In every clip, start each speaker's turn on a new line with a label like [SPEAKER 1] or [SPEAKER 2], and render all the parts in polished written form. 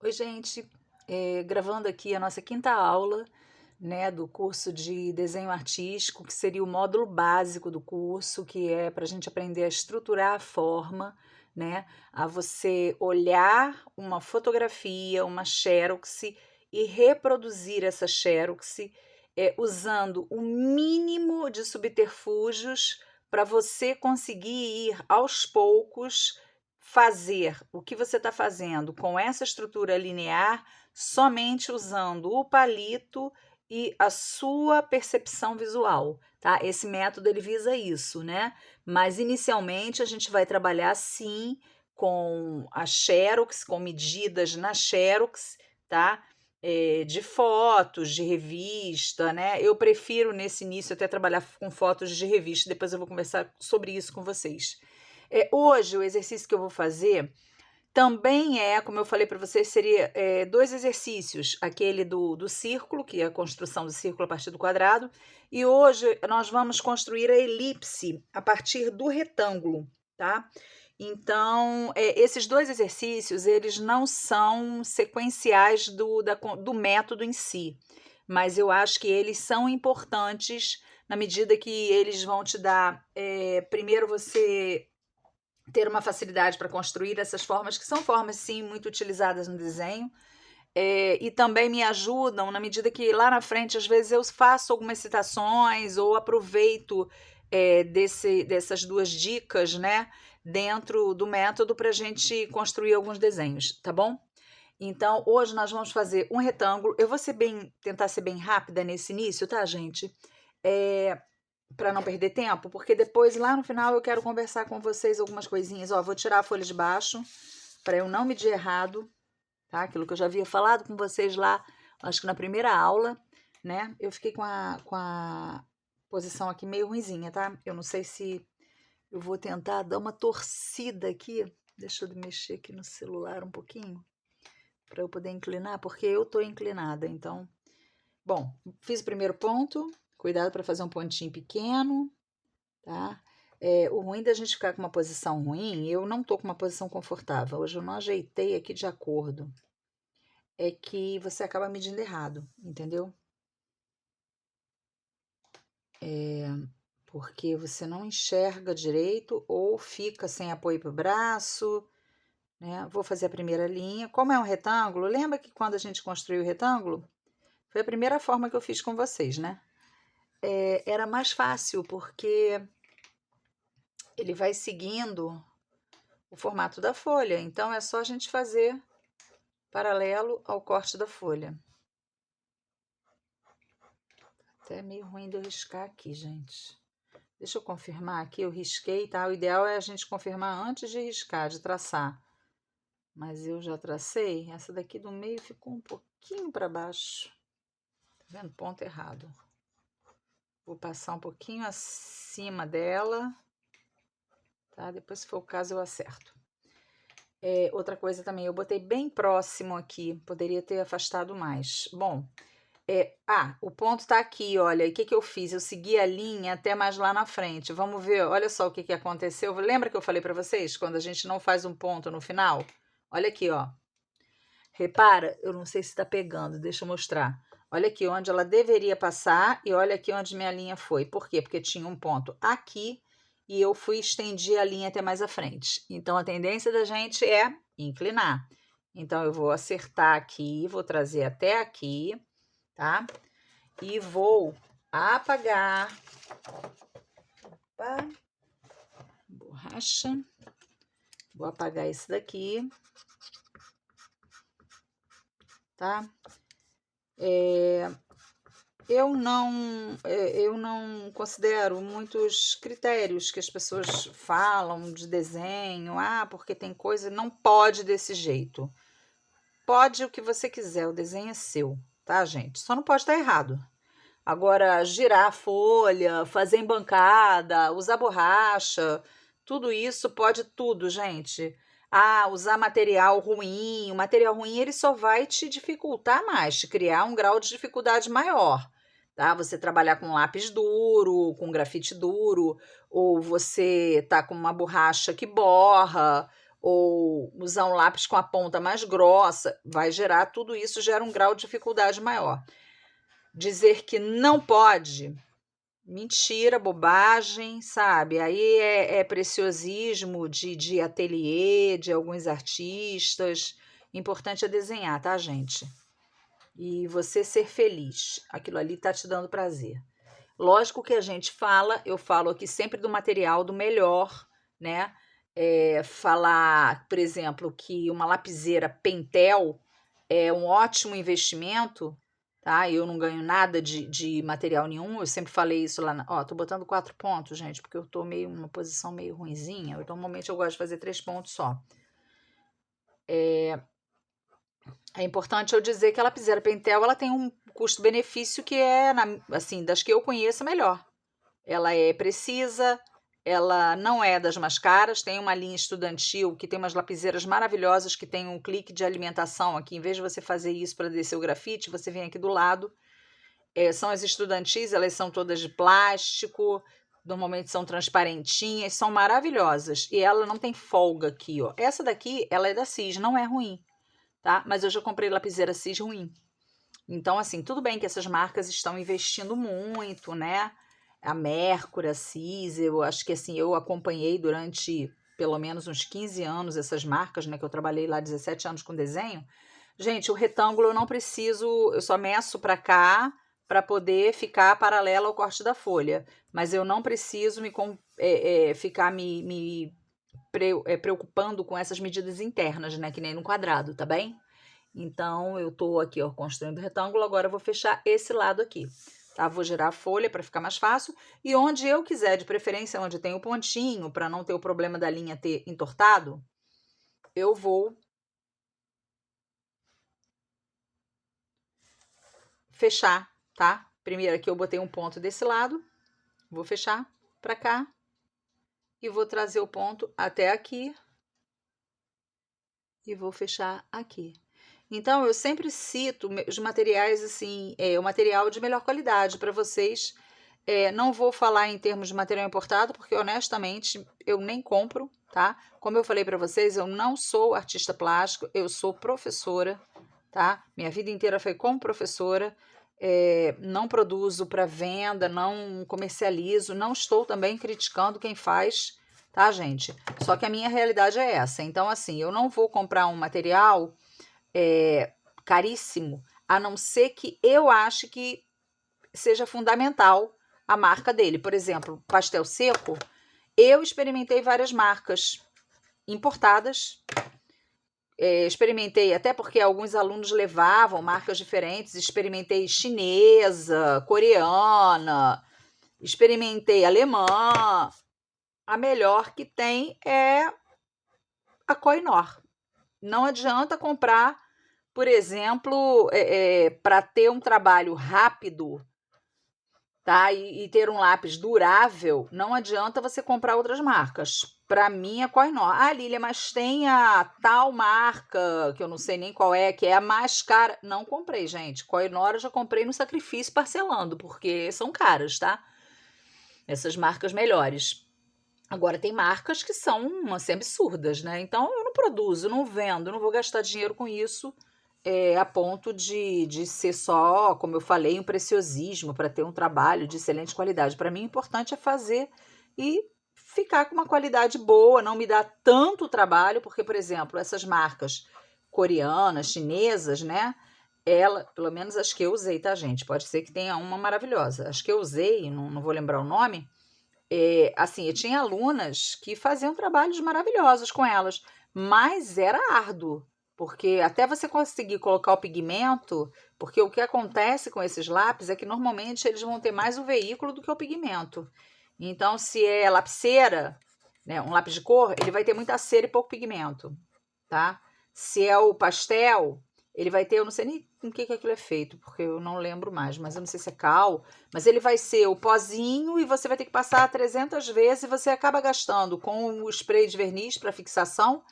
[SPEAKER 1] Oi, gente. Gravando aqui a nossa quinta aula, né, do curso de desenho artístico, que seria o módulo básico do curso, que é para a gente aprender a estruturar a forma, né, a você olhar uma fotografia, uma xerox e reproduzir essa xerox, usando o mínimo de subterfúgios para você conseguir ir aos poucos fazer o que você está fazendo com essa estrutura linear somente usando o palito e a sua percepção visual, tá? Esse método ele visa isso, né? Mas inicialmente a gente vai trabalhar sim com a xerox, com medidas na xerox, tá? De fotos, de revista, né? Eu prefiro nesse início até trabalhar com fotos de revista, depois eu vou conversar sobre isso com vocês. Hoje, o exercício que eu vou fazer também como eu falei para vocês, seria dois exercícios, aquele do círculo, que é a construção do círculo a partir do quadrado, e hoje nós vamos construir a elipse a partir do retângulo, tá? Então, esses dois exercícios, eles não são sequenciais do método em si, mas eu acho que eles são importantes na medida que eles vão te dar, primeiro você ter uma facilidade para construir essas formas, que são formas, sim, muito utilizadas no desenho, e também me ajudam na medida que lá na frente, às vezes, eu faço algumas citações ou aproveito dessas duas dicas, né, dentro do método para a gente construir alguns desenhos, tá bom? Então, hoje nós vamos fazer um retângulo. Eu vou tentar ser bem rápida nesse início, tá, gente? Para não perder tempo, porque depois, lá no final, eu quero conversar com vocês algumas coisinhas. Ó, vou tirar a folha de baixo, para eu não medir errado, tá? Aquilo que eu já havia falado com vocês lá, acho que na primeira aula, né? Eu fiquei com a posição aqui meio ruinzinha, tá? Eu não sei se eu vou tentar dar uma torcida aqui. Deixa eu mexer aqui no celular um pouquinho, para eu poder inclinar, porque eu tô inclinada, então... Bom, fiz o primeiro ponto, cuidado para fazer um pontinho pequeno, tá? O ruim da gente ficar com uma posição ruim, eu não tô com uma posição confortável, hoje eu não ajeitei aqui de acordo, é que você acaba medindo errado, entendeu? Porque você não enxerga direito ou fica sem apoio para o braço, né? Vou fazer a primeira linha. Como é um retângulo, lembra que quando a gente construiu o retângulo, foi a primeira forma que eu fiz com vocês, né? Era mais fácil, porque ele vai seguindo o formato da folha, então é só a gente fazer paralelo ao corte da folha. Até meio ruim de eu riscar aqui, gente. Deixa eu confirmar aqui, eu risquei, tá? O ideal é a gente confirmar antes de riscar, de traçar. Mas eu já tracei, essa daqui do meio ficou um pouquinho para baixo. Tá vendo? Ponto errado. Vou passar um pouquinho acima dela, tá? Depois, se for o caso, eu acerto. Outra coisa também, eu botei bem próximo aqui, poderia ter afastado mais. Bom, o ponto tá aqui, olha, e o que que eu fiz? Eu segui a linha até mais lá na frente. Vamos ver, olha só o que que aconteceu. Lembra que eu falei para vocês, quando a gente não faz um ponto no final? Olha aqui, ó. Repara, eu não sei se tá pegando, deixa eu mostrar. Olha aqui onde ela deveria passar e olha aqui onde minha linha foi. Por quê? Porque tinha um ponto aqui e eu estendi a linha até mais à frente. Então, a tendência da gente é inclinar. Então, eu vou acertar aqui, vou trazer até aqui, tá? E vou apagar. Opa, borracha. Vou apagar esse daqui, tá? Eu não considero muitos critérios que as pessoas falam de desenho, porque tem coisa, não pode desse jeito. Pode o que você quiser, o desenho é seu, tá, gente? Só não pode estar errado. Agora, girar a folha, fazer embancada, usar borracha, tudo isso pode tudo, gente. Usar material ruim. O material ruim ele só vai te dificultar mais, te criar um grau de dificuldade maior, tá? Você trabalhar com lápis duro, com grafite duro, ou você tá com uma borracha que borra, ou usar um lápis com a ponta mais grossa, vai gerar, tudo isso gera um grau de dificuldade maior. Dizer que não pode, mentira, bobagem, sabe? Aí é preciosismo de ateliê, de alguns artistas. Importante é desenhar, tá, gente? E você ser feliz. Aquilo ali tá te dando prazer. Lógico que a gente fala, eu falo aqui sempre do material do melhor, né? Falar, por exemplo, que uma lapiseira Pentel é um ótimo investimento, tá? Eu não ganho nada de material nenhum, eu sempre falei isso lá. Ó, tô botando 4 pontos, gente, porque eu tô meio numa posição meio ruinzinha. Então, normalmente eu gosto de fazer 3 pontos só. É importante eu dizer que a lapiseira Pentel ela tem um custo-benefício que é, assim, das que eu conheço, melhor. Ela é precisa, ela não é das mais caras, tem uma linha estudantil que tem umas lapiseiras maravilhosas que tem um clique de alimentação aqui. Em vez de você fazer isso para descer o grafite, você vem aqui do lado. São as estudantis, elas são todas de plástico, normalmente são transparentinhas, são maravilhosas. E ela não tem folga aqui, ó. Essa daqui, ela é da CIS, não é ruim, tá? Mas eu já comprei lapiseira CIS ruim. Então, assim, tudo bem que essas marcas estão investindo muito, né? A Mercury, a CIS, eu acho que assim, eu acompanhei durante pelo menos uns 15 anos essas marcas, né? Que eu trabalhei lá 17 anos com desenho. Gente, o retângulo eu não preciso, eu só meço para cá para poder ficar paralelo ao corte da folha. Mas eu não preciso ficar me preocupando com essas medidas internas, né? Que nem no quadrado, tá bem? Então, eu tô aqui, ó, construindo o retângulo, agora eu vou fechar esse lado aqui, tá? Vou girar a folha para ficar mais fácil, e onde eu quiser, de preferência onde tem o pontinho, para não ter o problema da linha ter entortado, eu vou fechar, tá? Primeiro aqui eu botei um ponto desse lado, vou fechar para cá, e vou trazer o ponto até aqui, e vou fechar aqui. Então, eu sempre cito os materiais, assim, o material de melhor qualidade para vocês. Não vou falar em termos de material importado, porque honestamente eu nem compro, tá? Como eu falei para vocês, eu não sou artista plástico, eu sou professora, tá? Minha vida inteira foi como professora, não produzo para venda, não comercializo, não estou também criticando quem faz, tá, gente? Só que a minha realidade é essa. Então, assim, eu não vou comprar um material caríssimo, a não ser que eu ache que seja fundamental a marca dele. Por exemplo, pastel seco, eu experimentei várias marcas importadas, experimentei até porque alguns alunos levavam marcas diferentes, experimentei chinesa, coreana, experimentei alemã. A melhor que tem é a Koh-i-Noor. Não adianta comprar, por exemplo, para ter um trabalho rápido, tá? E ter um lápis durável, não adianta você comprar outras marcas. Para mim é Koh-i-Noor. Ah, Lília, mas tem a tal marca, que eu não sei nem qual é, que é a mais cara. Não comprei, gente. Koh-i-Noor eu já comprei no sacrifício parcelando, porque são caras, tá? Essas marcas melhores. Agora, tem marcas que são assim, absurdas, né? Então, eu não produzo, não vendo, não vou gastar dinheiro com isso a ponto de ser só, como eu falei, um preciosismo para ter um trabalho de excelente qualidade. Para mim, o importante é fazer e ficar com uma qualidade boa, não me dar tanto trabalho, porque, por exemplo, essas marcas coreanas, chinesas, né? Pelo menos as que eu usei, tá, gente? Pode ser que tenha uma maravilhosa. As que eu usei, não vou lembrar o nome, assim, eu tinha alunas que faziam trabalhos maravilhosos com elas, mas era árduo, porque até você conseguir colocar o pigmento, porque o que acontece com esses lápis é que normalmente eles vão ter mais o veículo do que o pigmento. Então, se é lapiseira, né, um lápis de cor, ele vai ter muita cera e pouco pigmento, tá? Se é o pastel, ele vai ter, eu não sei nem com que aquilo é feito, porque eu não lembro mais, mas eu não sei se é cal, mas ele vai ser o pozinho e você vai ter que passar 300 vezes e você acaba gastando com o spray de verniz para fixação,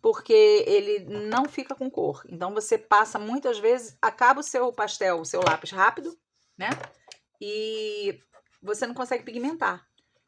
[SPEAKER 1] porque ele não fica com cor. Então você passa muitas vezes, acaba o seu pastel, o seu lápis rápido, né? E você não consegue pigmentar.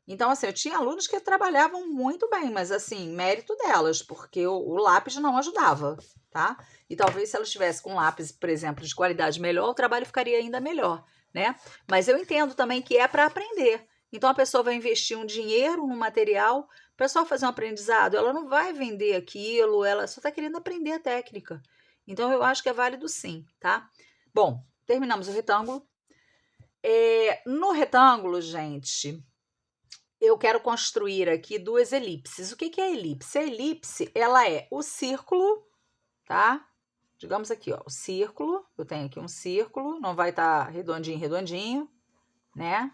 [SPEAKER 1] Então, assim, eu tinha alunos que trabalhavam muito bem, mas, assim, mérito delas, porque o lápis não ajudava, tá? E talvez se elas tivessem com um lápis, por exemplo, de qualidade melhor, o trabalho ficaria ainda melhor, né? Mas eu entendo também que é para aprender. Então, a pessoa vai investir um dinheiro no material para só fazer um aprendizado. Ela não vai vender aquilo, ela só está querendo aprender a técnica. Então, eu acho que é válido sim, tá? Bom, terminamos o retângulo. No retângulo, gente, eu quero construir aqui duas elipses. O que é elipse? A elipse, ela é o círculo, tá? Digamos aqui, ó, o círculo. Eu tenho aqui um círculo, não vai estar redondinho, redondinho, né?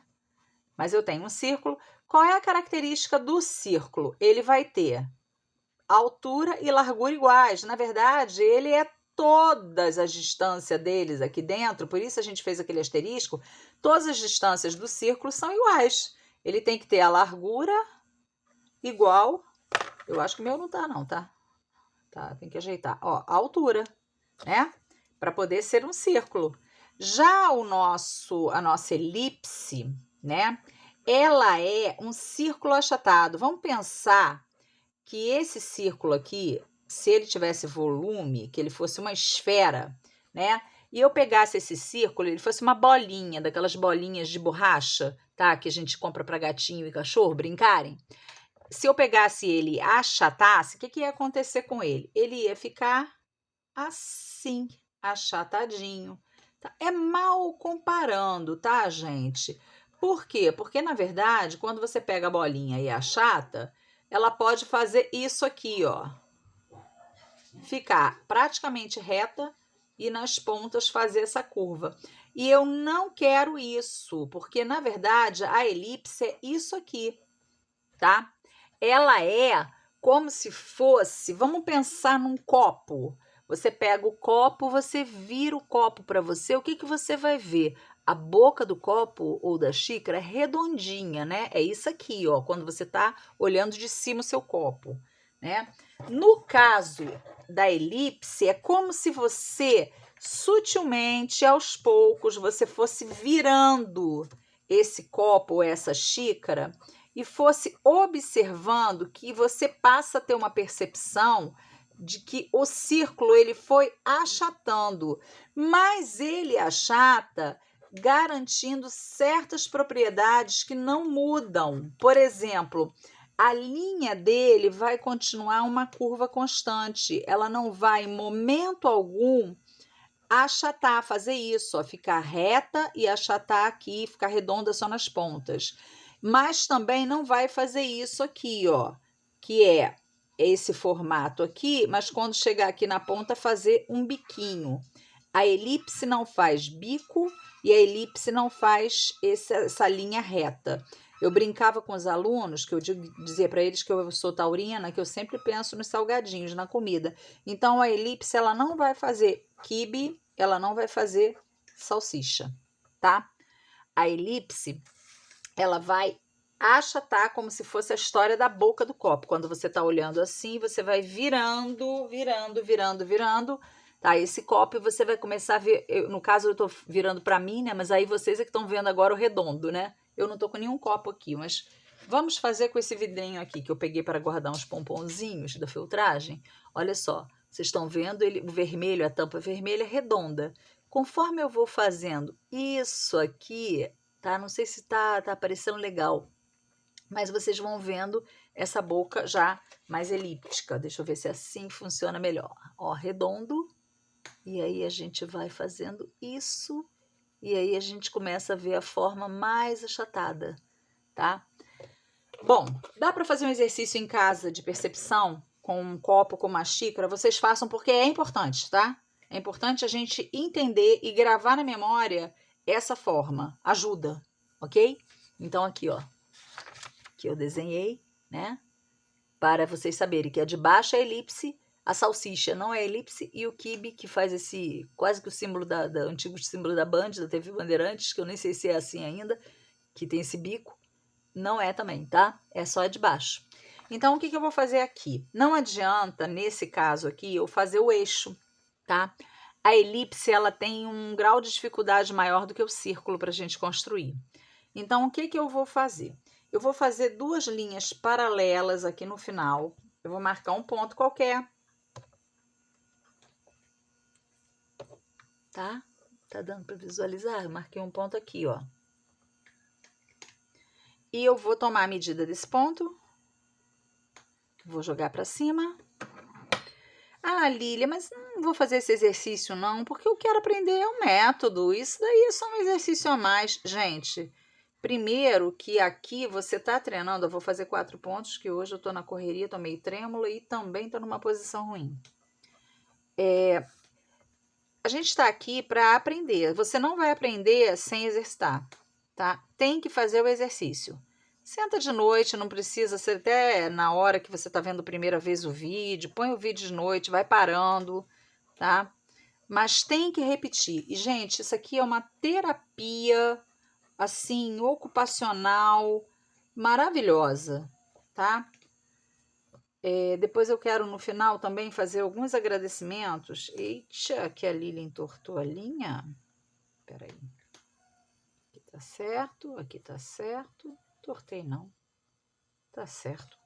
[SPEAKER 1] Mas eu tenho um círculo. Qual é a característica do círculo? Ele vai ter altura e largura iguais. Na verdade, ele é todas as distâncias deles aqui dentro, por isso a gente fez aquele asterisco, todas as distâncias do círculo são iguais. Ele tem que ter a largura igual, eu acho que o meu não tá não, tá? Tá, tem que ajeitar. Ó, a altura, né? Para poder ser um círculo. Já a nossa elipse, né? Ela é um círculo achatado. Vamos pensar que esse círculo aqui, se ele tivesse volume, que ele fosse uma esfera, né? E eu pegasse esse círculo, ele fosse uma bolinha, daquelas bolinhas de borracha, tá? Que a gente compra para gatinho e cachorro brincarem. Se eu pegasse ele e achatasse, o que ia acontecer com ele? Ele ia ficar assim, achatadinho. Tá? É mal comparando, tá, gente? Por quê? Porque, na verdade, quando você pega a bolinha e achata, ela pode fazer isso aqui, ó. Ficar praticamente reta e nas pontas fazer essa curva. E eu não quero isso, porque, na verdade, a elipse é isso aqui, tá? Ela é como se fosse, vamos pensar num copo. Você pega o copo, você vira o copo para você, o que que você vai ver? A boca do copo ou da xícara é redondinha, né? É isso aqui, ó, quando você está olhando de cima o seu copo, né? No caso da elipse, é como se você sutilmente, aos poucos, você fosse virando esse copo ou essa xícara e fosse observando, que você passa a ter uma percepção de que o círculo ele foi achatando, mas ele achata garantindo certas propriedades que não mudam. Por exemplo, a linha dele vai continuar uma curva constante, ela não vai em momento algum achatar, fazer isso, ó, ficar reta e achatar aqui, ficar redonda só nas pontas. Mas também não vai fazer isso aqui, ó, que é esse formato aqui, mas quando chegar aqui na ponta fazer um biquinho. A elipse não faz bico e a elipse não faz essa linha reta. Eu brincava com os alunos, que eu dizia para eles que eu sou taurina, que eu sempre penso nos salgadinhos, na comida. Então, a elipse, ela não vai fazer quibe, ela não vai fazer salsicha, tá? A elipse, ela vai achatar como se fosse a história da boca do copo. Quando você tá olhando assim, você vai virando, virando, virando, virando, tá? Esse copo e você vai começar a ver, no caso eu tô virando para mim, né? Mas aí vocês é que estão vendo agora o redondo, né? Eu não tô com nenhum copo aqui, mas vamos fazer com esse vidrinho aqui que eu peguei para guardar uns pomponzinhos da filtragem. Olha só, vocês estão vendo ele, o vermelho, a tampa vermelha redonda. Conforme eu vou fazendo isso aqui, tá? Não sei se tá aparecendo legal, mas vocês vão vendo essa boca já mais elíptica. Deixa eu ver se assim funciona melhor. Ó, redondo. E aí a gente vai fazendo isso. E aí a gente começa a ver a forma mais achatada, tá? Bom, dá para fazer um exercício em casa de percepção com um copo, com uma xícara? Vocês façam porque é importante, tá? É importante a gente entender e gravar na memória essa forma. Ajuda, ok? Então aqui, ó, que eu desenhei, né? Para vocês saberem que a de baixo é a elipse, a salsicha não é a elipse e o quibe, que faz esse quase que o símbolo da antigo símbolo da Band, da TV Bandeirantes, que eu nem sei se é assim ainda, que tem esse bico, não é também, tá? É só a de baixo. Então, o que eu vou fazer aqui? Não adianta, nesse caso aqui, eu fazer o eixo, tá? A elipse, ela tem um grau de dificuldade maior do que o círculo para a gente construir. Então, o que eu vou fazer? Eu vou fazer 2 linhas paralelas aqui no final. Eu vou marcar um ponto qualquer. Tá? Tá dando para visualizar? Eu marquei um ponto aqui, ó. E eu vou tomar a medida desse ponto. Vou jogar para cima. Ah, Lília, mas não vou fazer esse exercício não, porque eu quero aprender o método. Isso daí é só um exercício a mais. Gente, primeiro que aqui você tá treinando, eu vou fazer 4 pontos, que hoje eu tô na correria, tô meio trêmula e também tô numa posição ruim. A gente está aqui para aprender. Você não vai aprender sem exercitar, tá? Tem que fazer o exercício. Senta de noite, não precisa ser até na hora que você está vendo a primeira vez o vídeo. Põe o vídeo de noite, vai parando, tá? Mas tem que repetir. E, gente, isso aqui é uma terapia, assim, ocupacional, maravilhosa, tá? Depois eu quero, no final, também fazer alguns agradecimentos. Eita, que a Lília entortou a linha. Peraí. Aqui tá certo, aqui tá certo. Tortei não. Tá certo.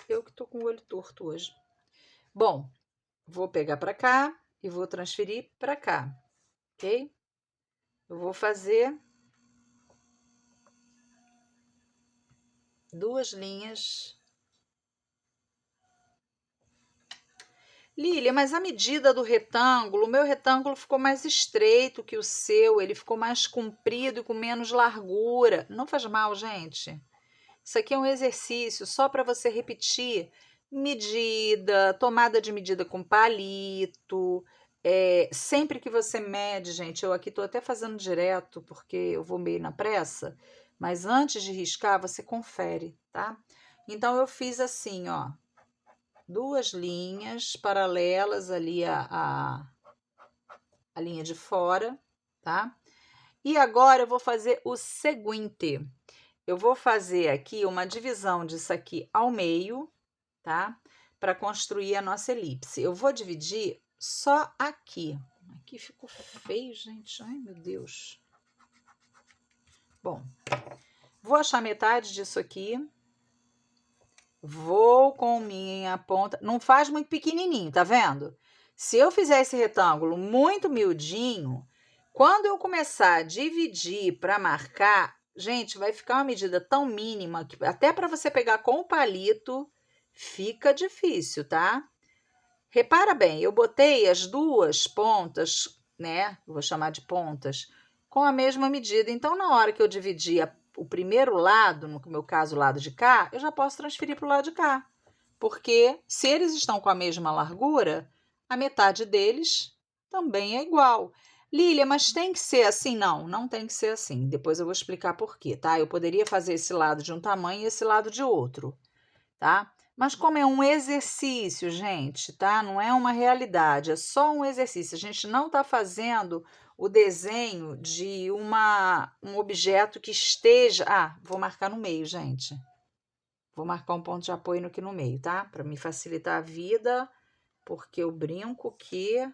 [SPEAKER 1] Eu que tô com o olho torto hoje. Bom, vou pegar para cá e vou transferir para cá, ok? Eu vou fazer 2 linhas. Lília, mas a medida do retângulo, o meu retângulo ficou mais estreito que o seu, ele ficou mais comprido e com menos largura. Não faz mal, gente. Isso aqui é um exercício só para você repetir medida, tomada de medida com palito. Sempre que você mede, gente, eu aqui estou até fazendo direto porque eu vou meio na pressa, mas antes de riscar, você confere, tá? Então, eu fiz assim, ó, 2 linhas paralelas ali a linha de fora, tá? E agora eu vou fazer o seguinte. Eu vou fazer aqui uma divisão disso aqui ao meio, tá? Para construir a nossa elipse. Eu vou dividir só aqui. Aqui ficou feio, gente. Ai, meu Deus. Bom, vou achar metade disso aqui. Vou com minha ponta. Não faz muito pequenininho, tá vendo? Se eu fizer esse retângulo muito miudinho, quando eu começar a dividir para marcar, gente, vai ficar uma medida tão mínima que até para você pegar com o palito fica difícil, tá? Repara bem, eu botei as 2 pontas, né? Vou chamar de pontas, com a mesma medida. Então, na hora que eu dividir o primeiro lado, no meu caso, o lado de cá, eu já posso transferir para o lado de cá. Porque se eles estão com a mesma largura, a metade deles também é igual. Lília, mas tem que ser assim? Não, não tem que ser assim. Depois eu vou explicar por quê, tá? Eu poderia fazer esse lado de um tamanho e esse lado de outro, tá? Mas como é um exercício, gente, tá? Não é uma realidade, é só um exercício. A gente não está fazendo o desenho de um objeto que esteja... Ah, vou marcar no meio, gente. Vou marcar um ponto de apoio aqui no meio, tá? Para me facilitar a vida, porque eu brinco que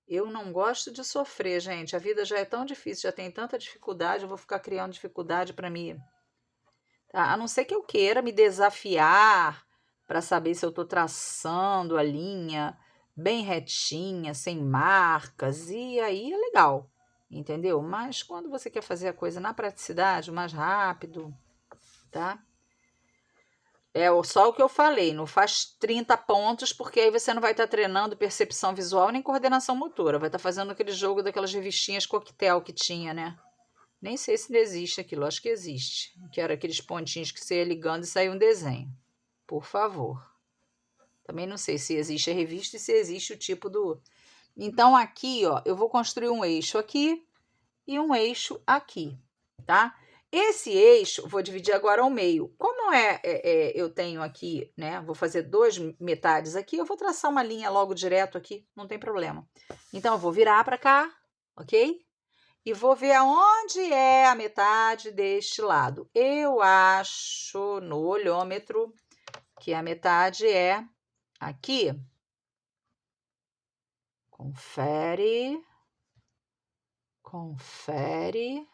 [SPEAKER 1] eu não gosto de sofrer, gente. A vida já é tão difícil, já tem tanta dificuldade, eu vou ficar criando dificuldade para mim. Tá? A não ser que eu queira me desafiar para saber se eu estou traçando a linha bem retinha, sem marcas, e aí é legal, entendeu? Mas quando você quer fazer a coisa na praticidade, mais rápido, tá? É só o que eu falei, não faz 30 pontos, porque aí você não vai estar treinando percepção visual nem coordenação motora, vai estar fazendo aquele jogo daquelas revistinhas coquetel que tinha, né? Nem sei se existe aquilo, acho que existe. Que era aqueles pontinhos que você ia ligando e saía um desenho. Por favor. Também não sei se existe a revista e se existe o tipo do... Então, aqui, ó, eu vou construir um eixo aqui e um eixo aqui, tá? Esse eixo, vou dividir agora ao meio. Como eu tenho aqui, né? Vou fazer 2 metades aqui, eu vou traçar uma linha logo direto aqui, não tem problema. Então, eu vou virar para cá, ok? E vou ver aonde é a metade deste lado. Eu acho no olhômetro que a metade é aqui. Confere. Confere.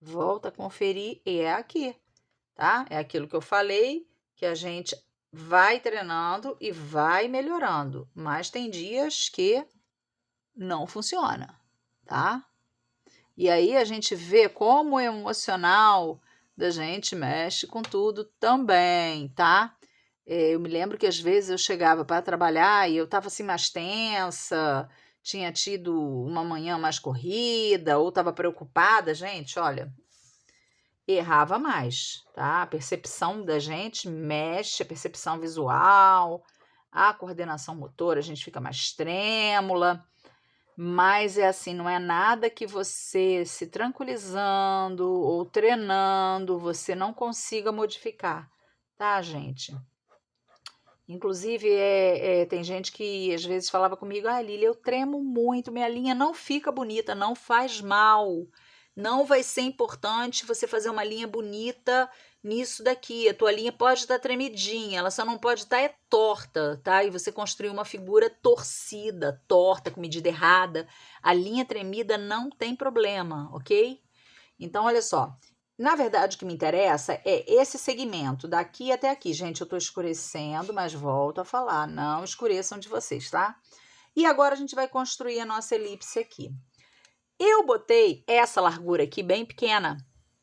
[SPEAKER 1] Volta a conferir e é aqui, tá? É aquilo que eu falei, que a gente vai treinando e vai melhorando, mas tem dias que não funciona, tá? E aí a gente vê como o emocional da gente mexe com tudo também, tá? Eu me lembro que às vezes eu chegava para trabalhar e eu estava assim mais tensa, tinha tido uma manhã mais corrida, ou estava preocupada, gente, olha, errava mais, tá? A percepção da gente mexe, a percepção visual, a coordenação motora, a gente fica mais trêmula. Mas é assim, não é nada que você se tranquilizando ou treinando, você não consiga modificar, tá, gente? Inclusive, tem gente que às vezes falava comigo, Lília, eu tremo muito, minha linha não fica bonita, não faz mal. Não vai ser importante você fazer uma linha bonita nisso daqui. A tua linha pode estar tremidinha, ela só não pode estar torta, tá? E você construir uma figura torcida, torta, com medida errada. A linha tremida não tem problema, ok? Então, olha só. Na verdade, o que me interessa é esse segmento, daqui até aqui. Gente, eu estou escurecendo, mas volto a falar, não escureçam de vocês, tá? E agora a gente vai construir a nossa elipse aqui. Eu botei essa largura aqui bem pequena,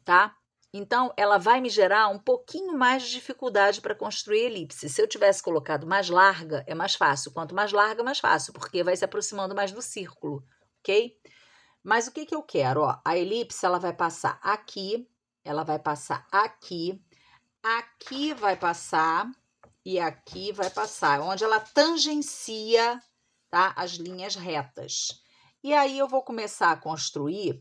[SPEAKER 1] tá? Então, ela vai me gerar um pouquinho mais de dificuldade para construir elipse. Se eu tivesse colocado mais larga, é mais fácil. Quanto mais larga, mais fácil, porque vai se aproximando mais do círculo, ok? Mas o que eu quero? Ó, a elipse, ela vai passar aqui, ela vai passar aqui, aqui vai passar e aqui vai passar, onde ela tangencia, tá, as linhas retas. E aí eu vou começar a construir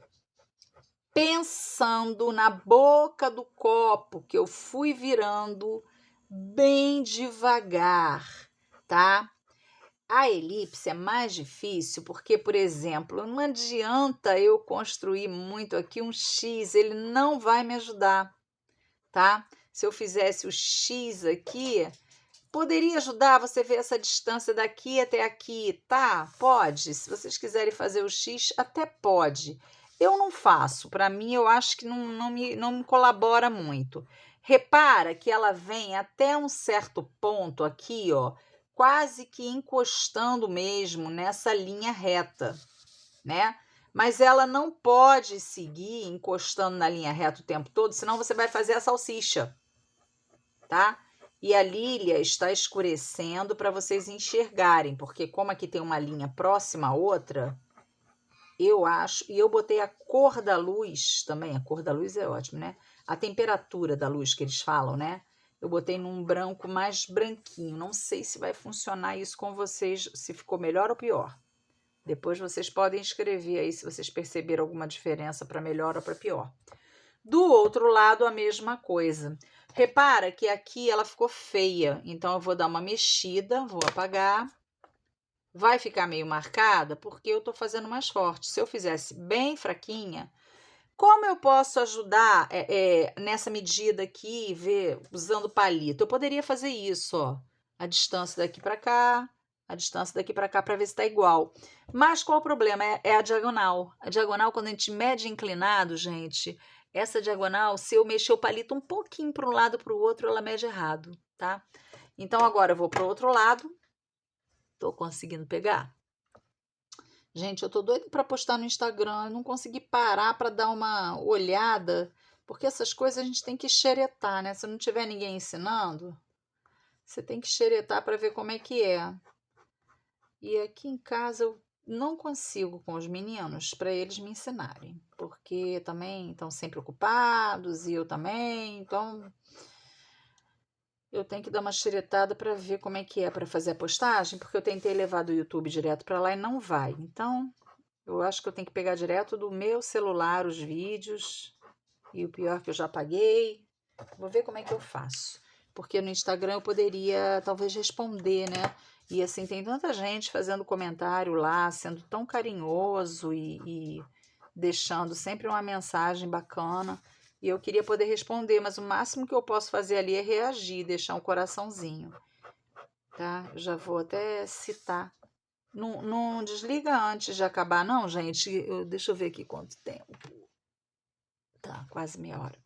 [SPEAKER 1] pensando na boca do copo que eu fui virando bem devagar, tá? A elipse é mais difícil porque, por exemplo, não adianta eu construir muito aqui um X, ele não vai me ajudar, tá? Se eu fizesse o X aqui, poderia ajudar você ver essa distância daqui até aqui, tá? Pode. Se vocês quiserem fazer o X, até pode. Eu não faço. Para mim, eu acho que não me colabora muito. Repara que ela vem até um certo ponto aqui, ó, quase que encostando mesmo nessa linha reta, né? Mas ela não pode seguir encostando na linha reta o tempo todo, senão você vai fazer a salsicha, tá? E a Lília está escurecendo para vocês enxergarem, porque como aqui tem uma linha próxima à outra, eu acho, e eu botei a cor da luz também, a cor da luz é ótimo, né? A temperatura da luz que eles falam, né? Eu botei num branco mais branquinho. Não sei se vai funcionar isso com vocês, se ficou melhor ou pior. Depois vocês podem escrever aí se vocês perceberam alguma diferença para melhor ou para pior. Do outro lado, a mesma coisa. Repara que aqui ela ficou feia, então eu vou dar uma mexida, vou apagar. Vai ficar meio marcada porque eu estou fazendo mais forte. Se eu fizesse bem fraquinha, como eu posso ajudar nessa medida aqui, ver usando palito? Eu poderia fazer isso, ó. A distância daqui para cá, a distância daqui para cá, para ver se está igual. Mas qual o problema? É a diagonal. A diagonal, quando a gente mede inclinado, gente, essa diagonal, se eu mexer o palito um pouquinho para um lado para o outro, ela mede errado, tá? Então, agora eu vou para o outro lado. Tô conseguindo pegar? Gente, eu tô doida para postar no Instagram, eu não consegui parar para dar uma olhada, porque essas coisas a gente tem que xeretar, né? Se não tiver ninguém ensinando, você tem que xeretar para ver como é que é. E aqui em casa eu não consigo com os meninos para eles me ensinarem, porque também estão sempre ocupados e eu também, então eu tenho que dar uma xeretada para ver como é que é para fazer a postagem, porque eu tentei levar do YouTube direto para lá e não vai. Então, eu acho que eu tenho que pegar direto do meu celular os vídeos. E o pior que eu já paguei. Vou ver como é que eu faço. Porque no Instagram eu poderia talvez responder, né? E assim, tem tanta gente fazendo comentário lá, sendo tão carinhoso e deixando sempre uma mensagem bacana. E eu queria poder responder, mas o máximo que eu posso fazer ali é reagir, deixar um coraçãozinho. Tá? Eu já vou até citar. Não desliga antes de acabar, não, gente. Deixa eu ver aqui quanto tempo. Tá, quase meia hora.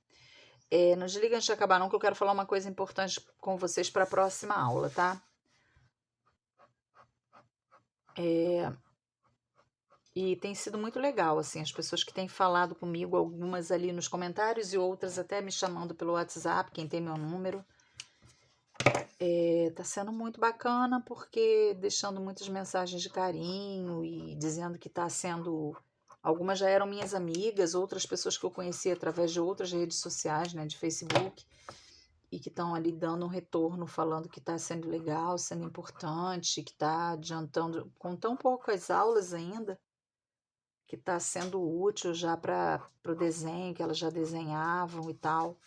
[SPEAKER 1] Não desliga antes de acabar não, que eu quero falar uma coisa importante com vocês para a próxima aula, tá? E tem sido muito legal, assim, as pessoas que têm falado comigo, algumas ali nos comentários e outras até me chamando pelo WhatsApp, quem tem meu número. Tá sendo muito bacana porque deixando muitas mensagens de carinho e dizendo que tá sendo. Algumas já eram minhas amigas, outras pessoas que eu conheci através de outras redes sociais, né, de Facebook, e que estão ali dando um retorno, falando que está sendo legal, sendo importante, que está adiantando com tão poucas aulas ainda, que está sendo útil já para o desenho, que elas já desenhavam e tal.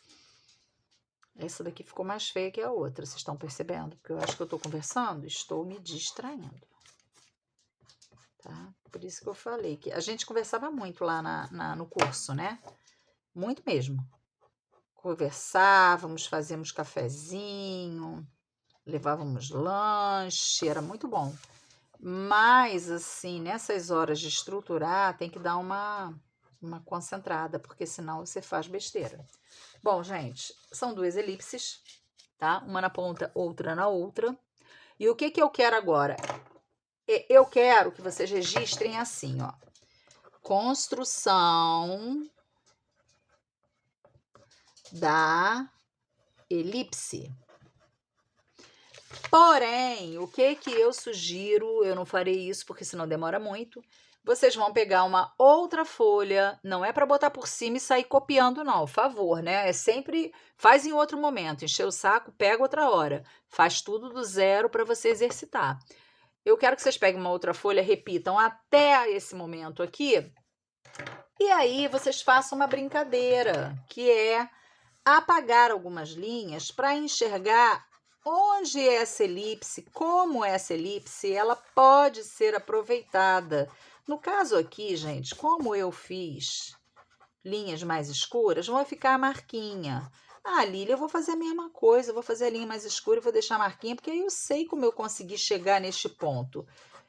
[SPEAKER 1] Essa daqui ficou mais feia que a outra, vocês estão percebendo? Porque eu acho que eu estou conversando, estou me distraindo. Tá? Por isso que eu falei que a gente conversava muito lá no curso, né? Muito mesmo. Conversávamos, fazíamos cafezinho, levávamos lanche, era muito bom. Mas, assim, nessas horas de estruturar, tem que dar uma concentrada, porque senão você faz besteira. Bom, gente, são duas elipses, tá? Uma na ponta, outra na outra. E o que que eu quero agora? Eu quero que vocês registrem assim, ó. Construção da elipse. Porém, o que que eu sugiro, eu não farei isso porque senão demora muito. Vocês vão pegar uma outra folha, não é para botar por cima e sair copiando não, por favor, né? É sempre faz em outro momento, encher o saco, pega outra hora. Faz tudo do zero para você exercitar. Eu quero que vocês peguem uma outra folha, repitam até esse momento aqui. E aí vocês façam uma brincadeira, que é apagar algumas linhas para enxergar onde essa elipse, como essa elipse, ela pode ser aproveitada. No caso aqui, gente, como eu fiz linhas mais escuras, vão ficar a marquinha. Ah, Lília, eu vou fazer a mesma coisa, eu vou fazer a linha mais escura e vou deixar a marquinha, porque aí eu sei como eu consegui chegar neste ponto.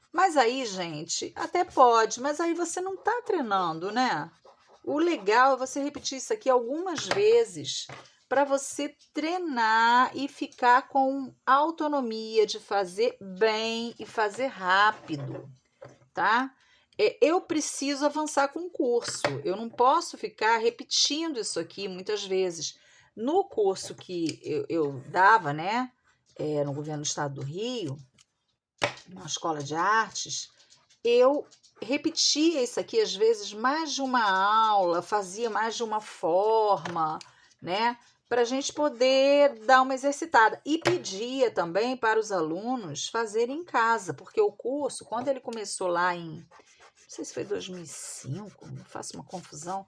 [SPEAKER 1] Mas aí, gente, até pode, mas aí você não está treinando, né? O legal é você repetir isso aqui algumas vezes para você treinar e ficar com autonomia de fazer bem e fazer rápido, tá? Eu preciso avançar com o curso, eu não posso ficar repetindo isso aqui muitas vezes. No curso que eu dava, né, no governo do estado do Rio, na escola de artes, eu repetia isso aqui às vezes mais de uma aula, fazia mais de uma forma, né? Para a gente poder dar uma exercitada. E pedia também para os alunos fazerem em casa, porque o curso, quando ele começou lá em, não sei se foi 2005, faço uma confusão,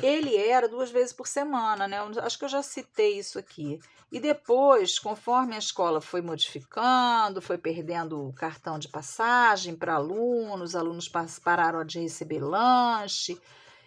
[SPEAKER 1] ele era 2 vezes por semana, né? Eu acho que eu já citei isso aqui. E depois, conforme a escola foi modificando, foi perdendo o cartão de passagem para alunos, os alunos pararam de receber lanche,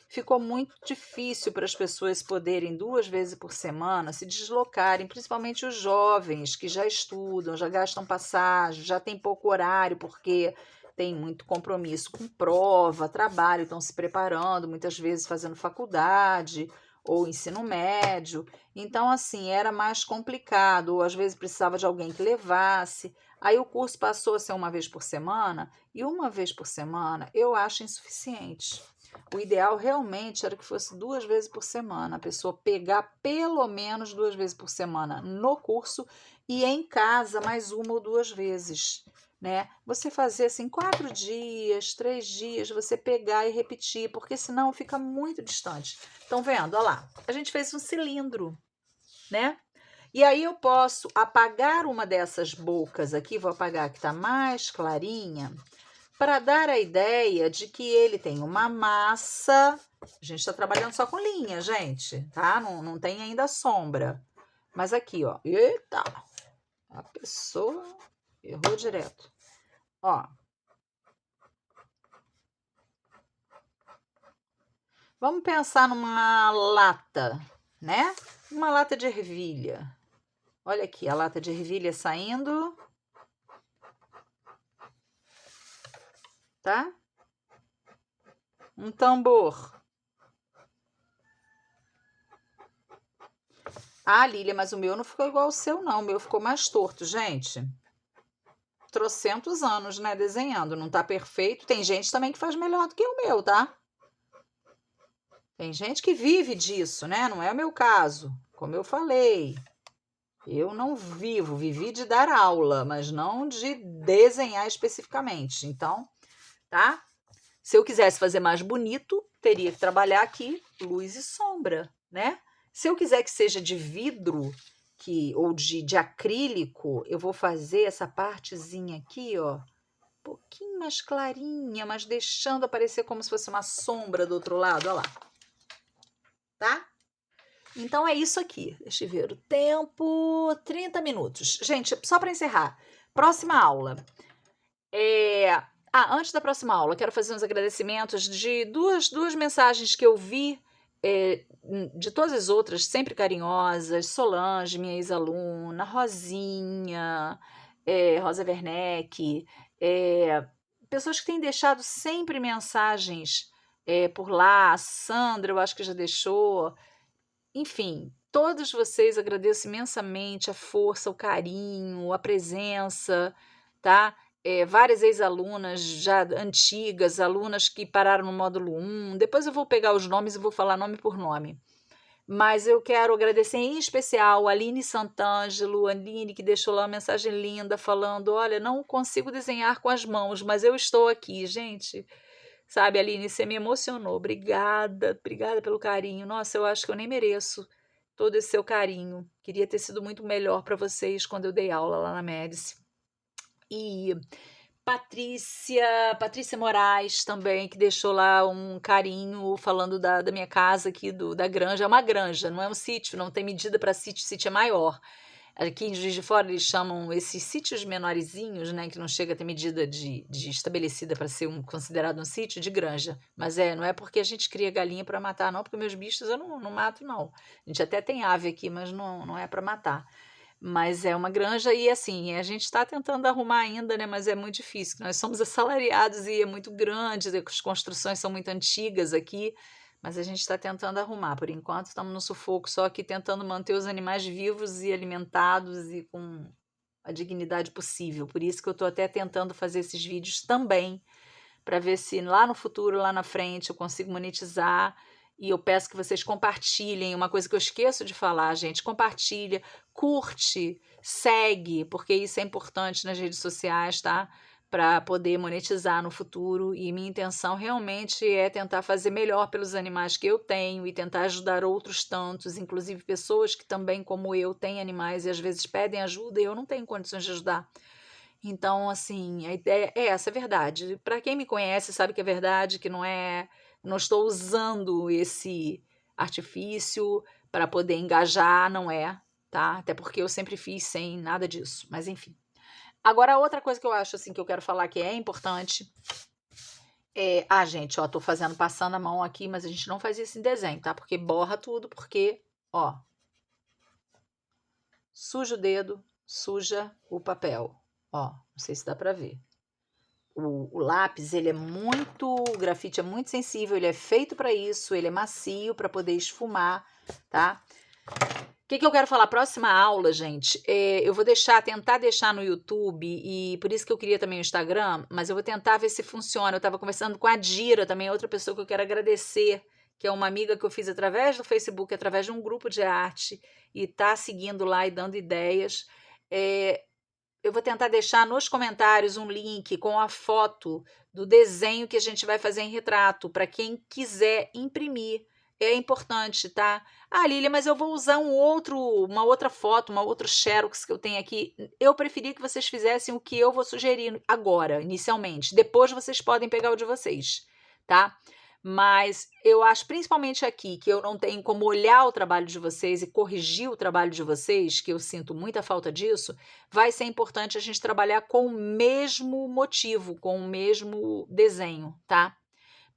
[SPEAKER 1] ficou muito difícil para as pessoas poderem 2 vezes por semana se deslocarem, principalmente os jovens que já estudam, já gastam passagem, já tem pouco horário, porque tem muito compromisso com prova, trabalho, estão se preparando, muitas vezes fazendo faculdade ou ensino médio. Então, assim, era mais complicado, ou às vezes precisava de alguém que levasse. Aí o curso passou a ser 1 vez por semana, e 1 vez por semana eu acho insuficiente. O ideal realmente era que fosse 2 vezes por semana, a pessoa pegar pelo menos 2 vezes por semana no curso e em casa mais 1 ou 2 vezes, né? Você fazer assim 4 dias, 3 dias, você pegar e repetir, porque senão fica muito distante. Estão vendo? Olha lá, a gente fez um cilindro, né? E aí eu posso apagar uma dessas bocas aqui, vou apagar a que está mais clarinha, para dar a ideia de que ele tem uma massa. A gente está trabalhando só com linha, gente, tá? Não tem ainda sombra. Mas aqui, ó. Eita! A pessoa errou direto. Ó. Vamos pensar numa lata, né? Uma lata de ervilha. Olha aqui, a lata de ervilha saindo. Tá? Um tambor. Ah, Lília, mas o meu não ficou igual ao seu, não. O meu ficou mais torto, gente. Trocentos anos, né, desenhando. Não tá perfeito. Tem gente também que faz melhor do que o meu, tá? Tem gente que vive disso, né? Não é o meu caso. Como eu falei, eu não vivi de dar aula, mas não de desenhar especificamente. Então, tá? Se eu quisesse fazer mais bonito, teria que trabalhar aqui luz e sombra, né? Se eu quiser que seja de vidro ou de acrílico, eu vou fazer essa partezinha aqui, ó, um pouquinho mais clarinha, mas deixando aparecer como se fosse uma sombra do outro lado, ó lá. Tá? Então é isso aqui. Deixa eu ver o tempo, 30 minutos. Gente, só para encerrar, próxima aula. Antes da próxima aula, quero fazer uns agradecimentos de duas mensagens que eu vi, de todas as outras, sempre carinhosas, Solange, minha ex-aluna, Rosinha, Rosa Werneck, pessoas que têm deixado sempre mensagens por lá, a Sandra, eu acho que já deixou, enfim, todos vocês, agradeço imensamente a força, o carinho, a presença, tá? Várias ex-alunas já antigas, alunas que pararam no módulo 1. Depois eu vou pegar os nomes e vou falar nome por nome. Mas eu quero agradecer em especial a Aline Santângelo, a Aline que deixou lá uma mensagem linda falando, olha, não consigo desenhar com as mãos, mas eu estou aqui, gente. Sabe, Aline, você me emocionou. Obrigada, obrigada pelo carinho. Nossa, eu acho que eu nem mereço todo esse seu carinho. Queria ter sido muito melhor para vocês quando eu dei aula lá na Médici. E Patrícia Moraes também, que deixou lá um carinho falando da minha casa aqui, da granja. É uma granja, não é um sítio, não tem medida para sítio, sítio é maior. Aqui em Juiz de Fora eles chamam esses sítios menorzinhos, né, que não chega a ter medida de estabelecida para ser considerado um sítio, de granja. Mas não é porque a gente cria galinha para matar, não, porque meus bichos eu não mato, não. A gente até tem ave aqui, mas não é para matar. Mas é uma granja e assim, a gente está tentando arrumar ainda, né? Mas é muito difícil. Nós somos assalariados e é muito grande, as construções são muito antigas aqui, mas a gente está tentando arrumar. Por enquanto, estamos no sufoco, só aqui tentando manter os animais vivos e alimentados e com a dignidade possível. Por isso que eu estou até tentando fazer esses vídeos também, para ver se lá no futuro, lá na frente, eu consigo monetizar. E eu peço que vocês compartilhem. Uma coisa que eu esqueço de falar, gente, compartilha, curte, segue, porque isso é importante nas redes sociais, tá? Para poder monetizar no futuro. E minha intenção realmente é tentar fazer melhor pelos animais que eu tenho e tentar ajudar outros tantos, inclusive pessoas que também, como eu, têm animais e às vezes pedem ajuda e eu não tenho condições de ajudar. Então, assim, a ideia é essa, é verdade. Para quem me conhece sabe que é verdade, que não estou usando esse artifício para poder engajar, não é, tá? Até porque eu sempre fiz sem nada disso, mas enfim. Agora, outra coisa que eu acho assim que eu quero falar que é importante gente, ó, tô passando a mão aqui, mas a gente não faz isso em desenho, tá? Porque borra tudo, porque, ó, suja o dedo, suja o papel. Ó, não sei se dá para ver. O lápis, o grafite é muito sensível, ele é feito para isso, ele é macio para poder esfumar, tá? O que eu quero falar? Próxima aula, gente, eu vou tentar deixar no YouTube, e por isso que eu queria também o Instagram, mas eu vou tentar ver se funciona. Eu estava conversando com a Dira, também outra pessoa que eu quero agradecer, que é uma amiga que eu fiz através do Facebook, através de um grupo de arte, e tá seguindo lá e dando ideias. Eu vou tentar deixar nos comentários um link com a foto do desenho que a gente vai fazer em retrato, para quem quiser imprimir. É importante, tá? Ah, Lília, mas eu vou usar uma outra foto, uma outra xerox que eu tenho aqui. Eu preferia que vocês fizessem o que eu vou sugerir agora, inicialmente. Depois vocês podem pegar o de vocês, tá? Mas eu acho, principalmente aqui, que eu não tenho como olhar o trabalho de vocês e corrigir o trabalho de vocês, que eu sinto muita falta disso, vai ser importante a gente trabalhar com o mesmo motivo, com o mesmo desenho, tá?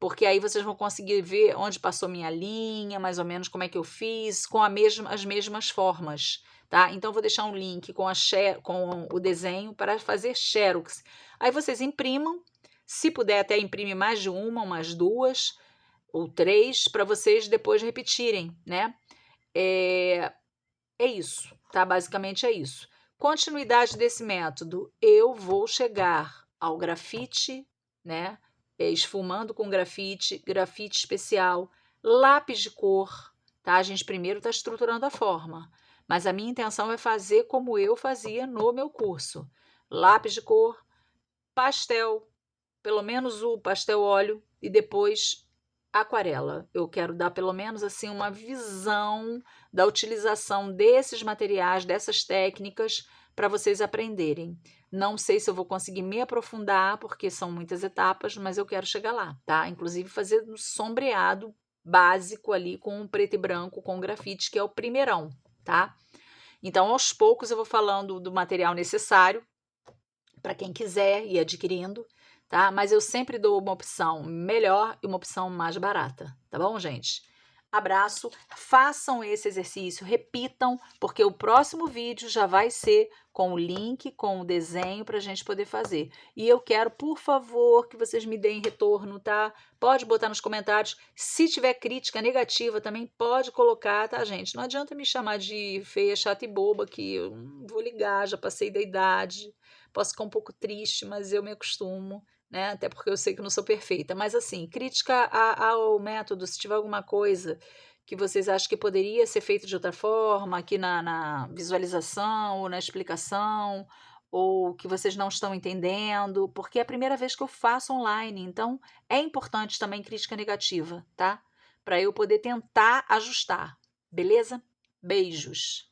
[SPEAKER 1] Porque aí vocês vão conseguir ver onde passou minha linha, mais ou menos como é que eu fiz, com as mesmas formas, tá? Então, vou deixar um link com o desenho para fazer xerox. Aí vocês imprimam, se puder até imprime mais de umas duas ou três, para vocês depois repetirem, né? é isso, tá? Basicamente é isso. Continuidade desse método, eu vou chegar ao grafite, né? Esfumando com grafite, grafite especial, lápis de cor, tá? A gente primeiro está estruturando a forma, mas a minha intenção é fazer como eu fazia no meu curso. Lápis de cor, pastel, pelo menos o pastel óleo e depois aquarela. Eu quero dar pelo menos assim uma visão da utilização desses materiais, dessas técnicas para vocês aprenderem. Não sei se eu vou conseguir me aprofundar porque são muitas etapas, mas eu quero chegar lá, tá? Inclusive fazer um sombreado básico ali com preto e branco com grafite, que é o primeirão, tá? Então, aos poucos eu vou falando do material necessário para quem quiser ir adquirindo, tá? Mas eu sempre dou uma opção melhor e uma opção mais barata, tá bom, gente? Abraço, façam esse exercício, repitam, porque o próximo vídeo já vai ser com o link, com o desenho para a gente poder fazer. E eu quero, por favor, que vocês me deem retorno, tá? Pode botar nos comentários. Se tiver crítica negativa, também pode colocar, tá, gente? Não adianta me chamar de feia, chata e boba, que eu não vou ligar, já passei da idade. Posso ficar um pouco triste, mas eu me acostumo, né? Até porque eu sei que não sou perfeita. Mas assim, crítica ao método, se tiver alguma coisa que vocês acham que poderia ser feito de outra forma, aqui na visualização ou na explicação, ou que vocês não estão entendendo, porque é a primeira vez que eu faço online, então é importante também crítica negativa, tá? Para eu poder tentar ajustar, beleza? Beijos!